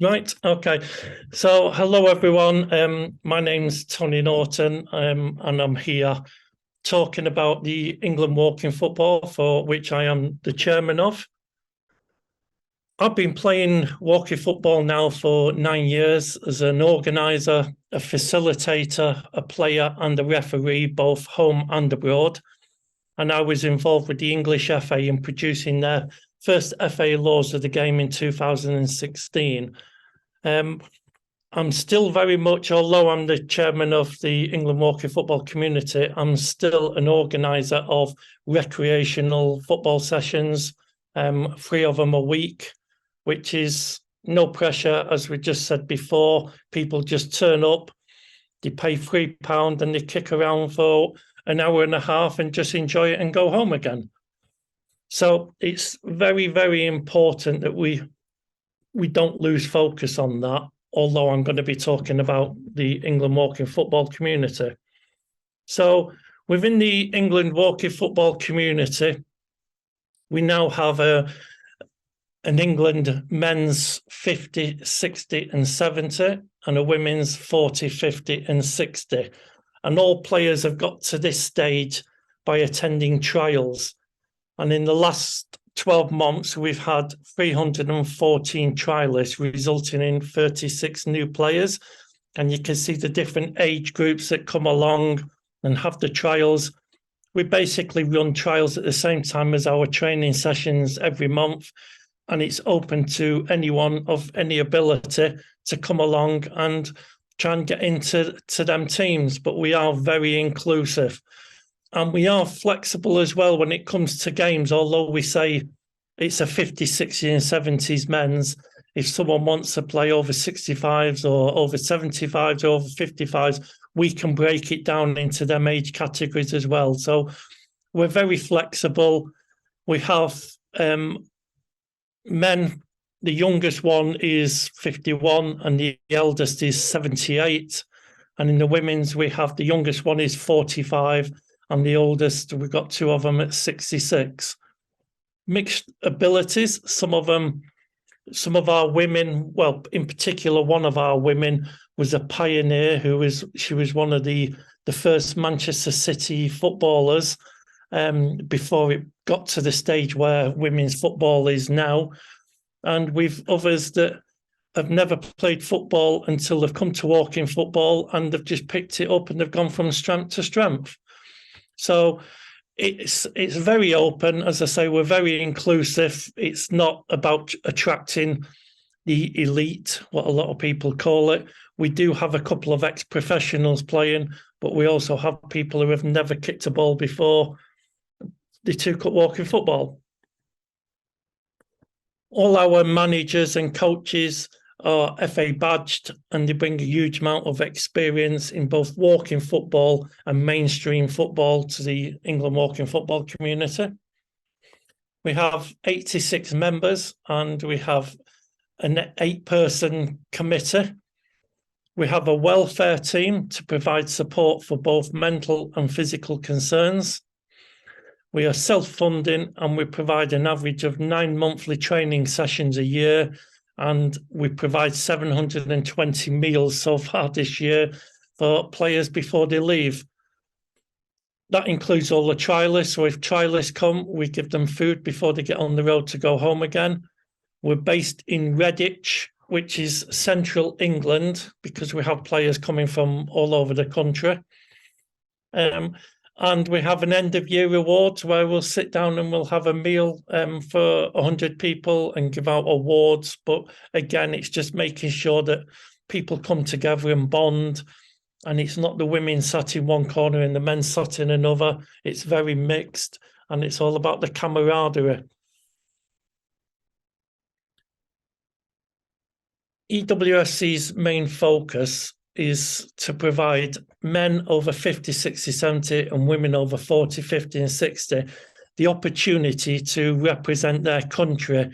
Right. Okay. So, hello everyone. My name's Tony Norton, and I'm here talking about the England Walking Football, for which I am the chairman of. I've been playing walking football now for 9 years as an organizer, a facilitator, a player, and a referee, both home and abroad. And I was involved with the English FA in producing their first FA laws of the game in 2016. I'm still very much, although I'm the chairman of the England Walking Football community, I'm still an organizer of recreational football sessions, 3 of them a week, which is no pressure. As we just said before, people just turn up, they pay £3 and they kick around for an hour and a half and just enjoy it and go home again. So it's very, very important that we don't lose focus on that, although I'm going to be talking about the England Walking Football community. So within the England Walking Football community, we now have an England men's 50, 60 and 70 and a women's 40, 50 and 60. And all players have got to this stage by attending trials. And in the last 12 months, we've had 314 trialists, resulting in 36 new players. And you can see the different age groups that come along and have the trials. We basically run trials at the same time as our training sessions every month. And it's open to anyone of any ability to come along and try and get into them teams. But we are very inclusive. And we are flexible as well when it comes to games, although we say it's a 50, 60 and 70s men's. If someone wants to play over 65s or over 75s or over 55s, we can break it down into them age categories as well. So we're very flexible. We have men, the youngest one is 51 and the eldest is 78. And in the women's, we have the youngest one is 45 and the oldest, we've got 2 of them at 66. Mixed abilities. Some of our women, well, in particular, one of our women was a pioneer she was one of the first Manchester City footballers before it got to the stage where women's football is now. And we've others that have never played football until they've come to walking football and they've just picked it up and they've gone from strength to strength. So it's very open. As I say, we're very inclusive. It's not about attracting the elite, what a lot of people call it. We do have a couple of ex-professionals playing, but we also have people who have never kicked a ball before they took up walking football. All our managers and coaches are FA badged and they bring a huge amount of experience in both walking football and mainstream football to the England walking football community. We have 86 members and we have an 8-person committee. We have a welfare team to provide support for both mental and physical concerns. We are self-funding and we provide an average of 9 monthly training sessions a year, and we provide 720 meals so far this year for players before they leave. That includes all the trialists. So if trialists come, we give them food before they get on the road to go home again. We're based in Redditch, which is central England, because we have players coming from all over the country. And we have an end-of-year awards where we'll sit down and we'll have a meal for 100 people and give out awards. But again, it's just making sure that people come together and bond. And it's not the women sat in one corner and the men sat in another. It's very mixed and it's all about the camaraderie. EWFC's main focus is to provide men over 50, 60, 70 and women over 40, 50 and 60 the opportunity to represent their country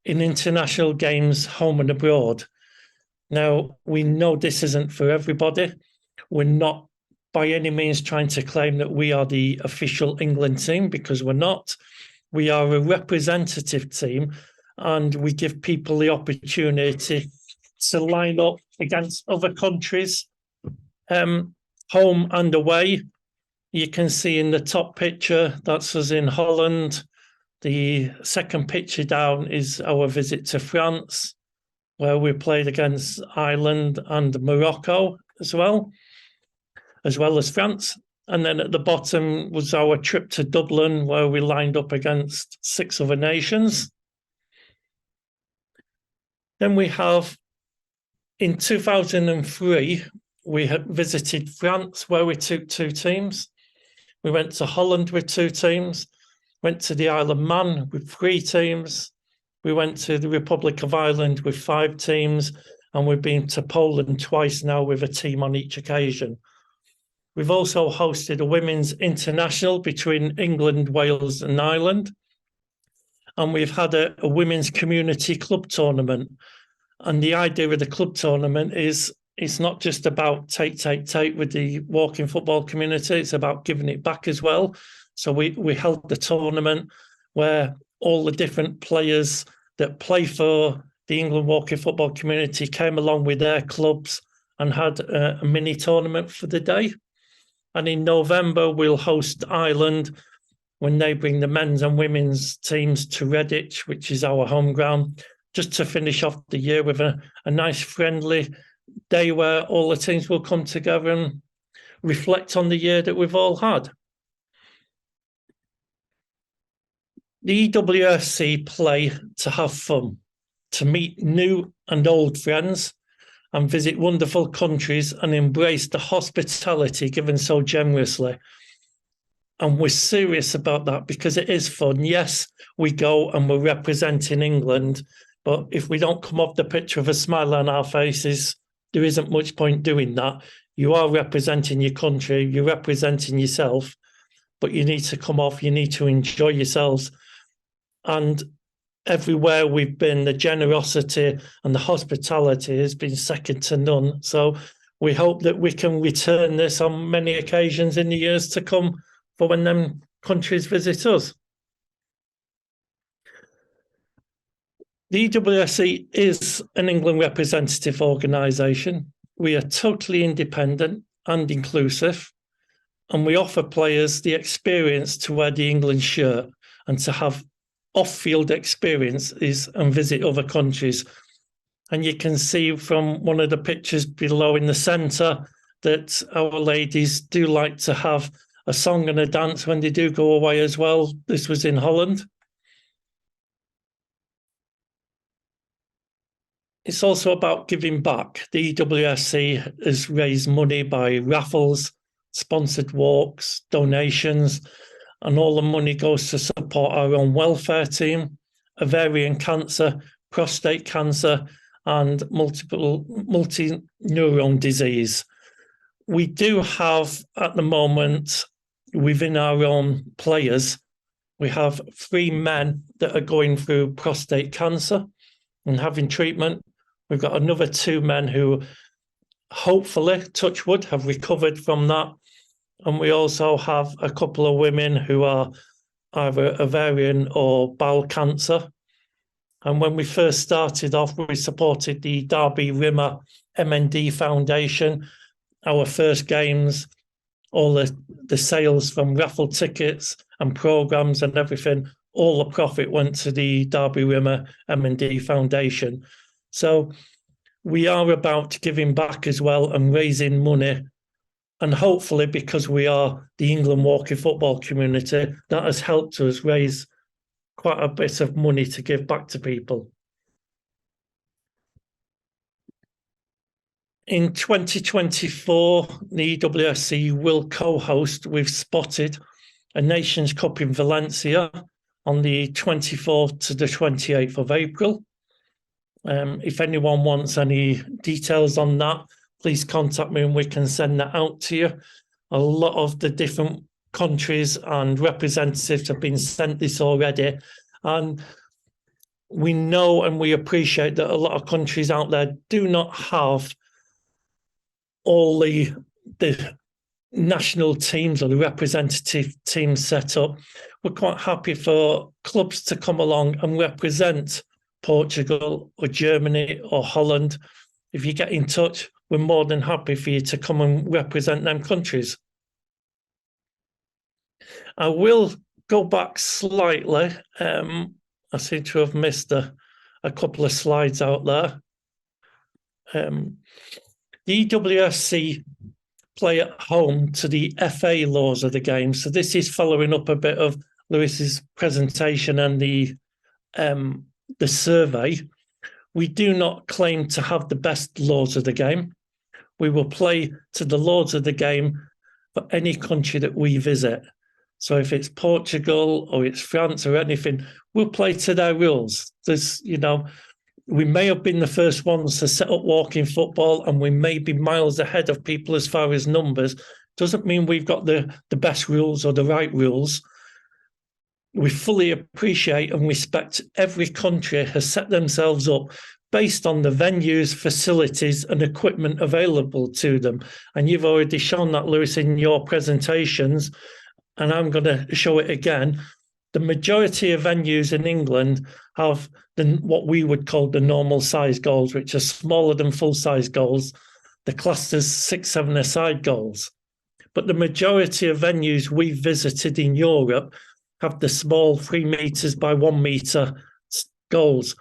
in international games home and abroad. Now, we know this isn't for everybody. We're not by any means trying to claim that we are the official England team, because we're not. We are a representative team and we give people the opportunity to line up against other countries, home and away. You can see in the top picture, that's us in Holland. The second picture down is our visit to France, where we played against Ireland and Morocco as well as France. And then at the bottom was our trip to Dublin, where we lined up against 6 other nations. Then we have, in 2003, we had visited France, where we took 2 teams. We went to Holland with 2 teams, went to the Isle of Man with 3 teams. We went to the Republic of Ireland with 5 teams, and we've been to Poland twice now with a team on each occasion. We've also hosted a women's international between England, Wales and Ireland. And we've had a women's community club tournament. And the idea of the club tournament is it's not just about take with the walking football community, it's about giving it back as well. So we held the tournament where all the different players that play for the England walking football community came along with their clubs and had a mini tournament for the day. And in November, we'll host Ireland when they bring the men's and women's teams to Redditch, which is our home ground, just to finish off the year with a nice friendly day where all the teams will come together and reflect on the year that we've all had. The EWFC play to have fun, to meet new and old friends, and visit wonderful countries and embrace the hospitality given so generously. And we're serious about that because it is fun. Yes, we go and we're representing England, but if we don't come off the pitch with a smile on our faces, there isn't much point doing that. You are representing your country, you're representing yourself, but you need to come off, you need to enjoy yourselves. And everywhere we've been, the generosity and the hospitality has been second to none. So we hope that we can return this on many occasions in the years to come for when them countries visit us. The EWSC is an England representative organisation. We are totally independent and inclusive, and we offer players the experience to wear the England shirt and to have off-field experiences and visit other countries. And you can see from one of the pictures below in the centre that our ladies do like to have a song and a dance when they do go away as well. This was in Holland. It's also about giving back. The EWSC has raised money by raffles, sponsored walks, donations, and all the money goes to support our own welfare team, ovarian cancer, prostate cancer, and multi-neuron disease. We do have, at the moment, within our own players, we have 3 men that are going through prostate cancer and having treatment. We've got another 2 men who hopefully, touch wood, have recovered from that. And we also have a couple of women who are either ovarian or bowel cancer. And when we first started off, we supported the Derby Rimmer MND Foundation. Our first games, all the sales from raffle tickets and programs and everything, all the profit went to the Derby Rimmer MND Foundation. So we are about giving back as well and raising money. And hopefully, because we are the England walking football community, that has helped us raise quite a bit of money to give back to people. In 2024, the EWSC will co-host with Spotted a Nations Cup in Valencia on the 24th to the 28th of April. If anyone wants any details on that, please contact me and we can send that out to you. A lot of the different countries and representatives have been sent this already. And we know and we appreciate that a lot of countries out there do not have all the national teams or the representative teams set up. We're quite happy for clubs to come along and represent Portugal or Germany or Holland if you get in touch, we're more than happy for you to come and represent them countries. I will go back slightly. I seem to have missed a couple of slides out there. The EWSC play at home to the FA laws of the game. So this is following up a bit of Lewis's presentation and the survey. We do not claim to have the best laws of the game. We will play to the laws of the game for any country that we visit. So if it's Portugal or it's France or anything, we'll play to their rules. There's, we may have been the first ones to set up walking football, and we may be miles ahead of people as far as numbers. Doesn't mean we've got the best rules or the right rules. We fully appreciate and respect every country has set themselves up based on the venues, facilities and equipment available to them. And you've already shown that, Lewis, in your presentations, and I'm going to show it again. The majority of venues in England have what we would call the normal size goals, which are smaller than full-size goals. They're classed as 6-7-a-side goals. But the majority of venues we've visited in Europe have the small 3 meters by 1 meter goals.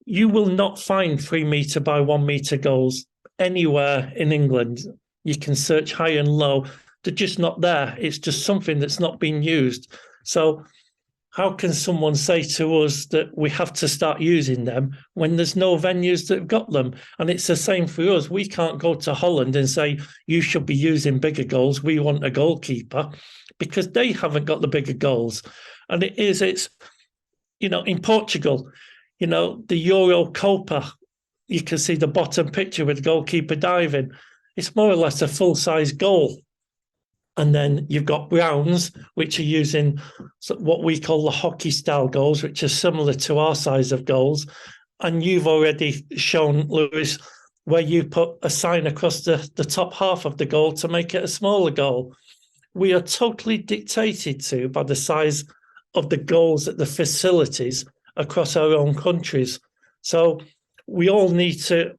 You will not find 3 meter by 1 meter goals anywhere in England. You can search high and low. They're just not there. It's just something that's not being used. So how can someone say to us that we have to start using them when there's no venues that have got them? And it's the same for us. We can't go to Holland and say, you should be using bigger goals. We want a goalkeeper, because they haven't got the bigger goals. And it's, in Portugal, the Euro Copa, you can see the bottom picture with the goalkeeper diving. It's more or less a full-size goal. And then you've got Browns, which are using what we call the hockey style goals, which are similar to our size of goals. And you've already shown, Lewis, where you put a sign across the top half of the goal to make it a smaller goal. We are totally dictated to by the size of the goals at the facilities across our own countries. So we all need to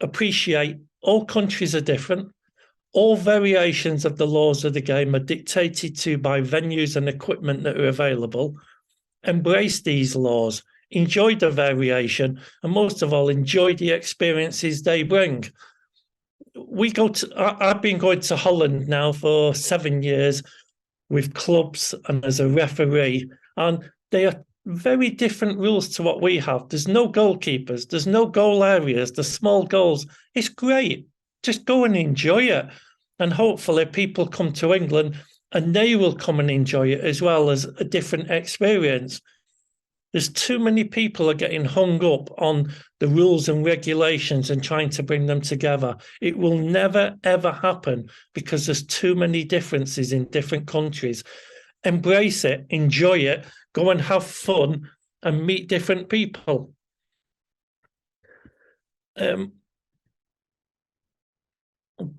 appreciate all countries are different. All variations of the laws of the game are dictated to by venues and equipment that are available. Embrace these laws, enjoy the variation, and most of all, enjoy the experiences they bring. I've been going to Holland now for 7 years with clubs and as a referee, and they are very different rules to what we have. There's no goalkeepers, there's no goal areas, the small goals. It's great. Just go and enjoy it. And hopefully people come to England and they will come and enjoy it as well as a different experience. There's too many people are getting hung up on the rules and regulations and trying to bring them together. It will never, ever happen because there's too many differences in different countries. Embrace it, enjoy it, go and have fun and meet different people.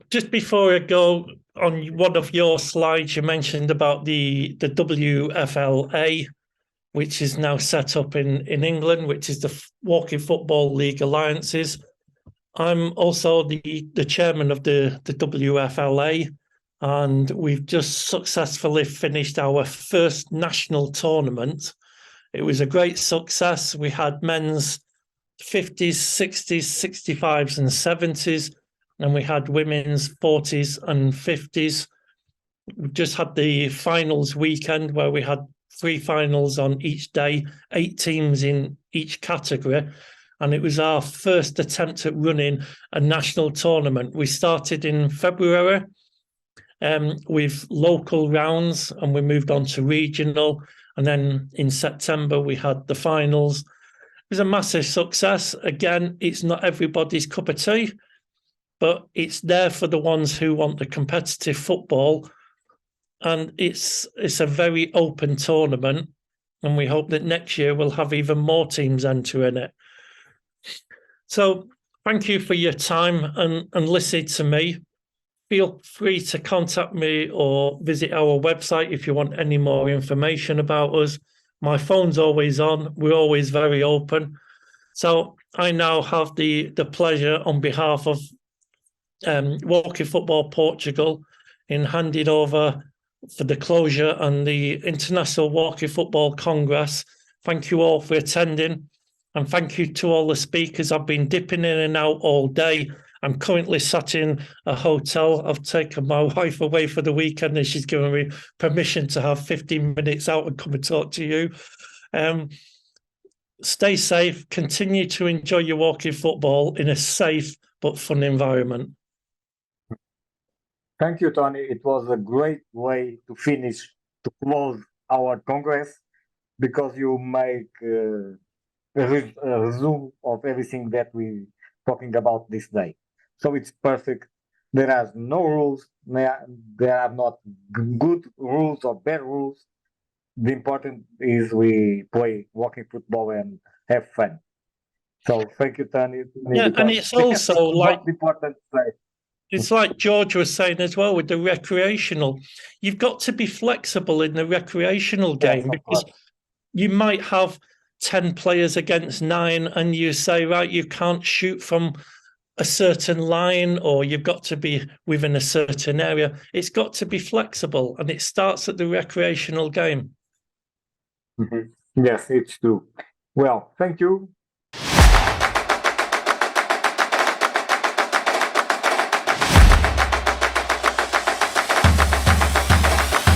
Just before I go, on one of your slides, you mentioned about the WFLA, which is now set up in England, which is the Walking Football League Alliances. I'm also the chairman of the WFLA, and we've just successfully finished our first national tournament. It was a great success. We had men's 50s, 60s, 65s and 70s, and we had women's 40s and 50s. We just had the finals weekend where we had 3 finals on each day, 8 teams in each category. And it was our first attempt at running a national tournament. We started in February with local rounds, and we moved on to regional. And then in September, we had the finals. It was a massive success. Again, it's not everybody's cup of tea, but it's there for the ones who want the competitive football. And it's a very open tournament, and we hope that next year we'll have even more teams entering it. So thank you for your time and listening to me. Feel free to contact me or visit our website if you want any more information about us. My phone's always on. We're always very open. So I now have the pleasure on behalf of Walking Football Portugal in handing over for the closure and the International Walking Football Congress. Thank you all for attending, and thank you to all the speakers. I've been dipping in and out all day. I'm currently sat in a hotel. I've taken my wife away for the weekend and she's given me permission to have 15 minutes out and come and talk to you. Stay safe, continue to enjoy your walking football in a safe but fun environment. Thank you, Tony. It was a great way to close our Congress, because you make a resume of everything that we're talking about this day. So it's perfect. There are no rules. There are not good rules or bad rules. The important is we play walking football and have fun. So thank you, Tony. Yeah, and it's also like important to say. It's like George was saying as well with the recreational. You've got to be flexible in the recreational game, because you might have 10 players against 9 and you say, right, you can't shoot from a certain line, or you've got to be within a certain area. It's got to be flexible, and it starts at the recreational game. Yes, it's true. Well, thank you.